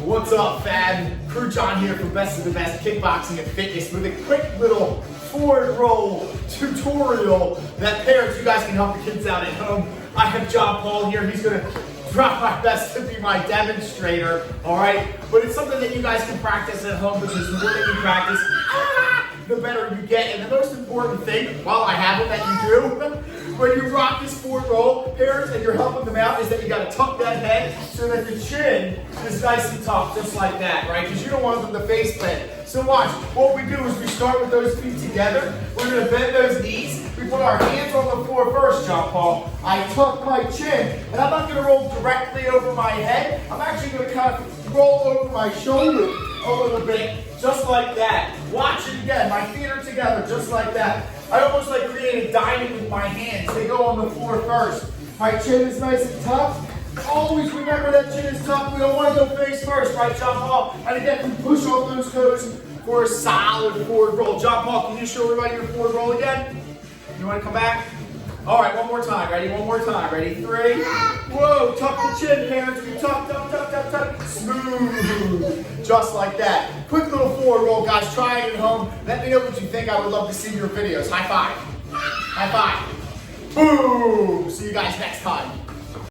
What's up, fam? Crew John here from Best of the Best Kickboxing and Fitness with a quick little forward roll tutorial that parents, you guys can help the kids out at home. I have John Paul here. He's going to try my best to be my demonstrator, all right? But it's something that you guys can practice at home because the more that you practice, the better you get. And the most important thing, while I have it that you do, when you rock this forward roll, parents, and you're helping them out, is that you got to tuck that head so that the chin is nice and tucked, just like that, right? Because you don't want them to face bend. So watch, what we do is we start with those feet together. We're going to bend those knees. We put our hands on the floor first, John Paul. I tuck my chin, and I'm not going to roll directly over my head. I'm actually going to kind of roll over my shoulder a little bit, just like that. Watch it again. My feet are together, just like that. I almost like create a diamond with my hands. They go on the floor first. My chin is nice and tucked. Always remember that chin is tucked. We don't want to go face first, right, John Paul? And again, we push off those toes for a solid forward roll. John Paul, can you show everybody your forward roll again? You want to come back? All right, one more time. Ready? One more time. Ready? 3. Whoa, tuck the chin, parents. We tuck, tuck, tuck, tuck, tuck. Smooth. Just like that. Quick little forward roll, guys. Try it at home. Let me know what you think. I would love to see your videos. High five. High five. Boom. See you guys next time.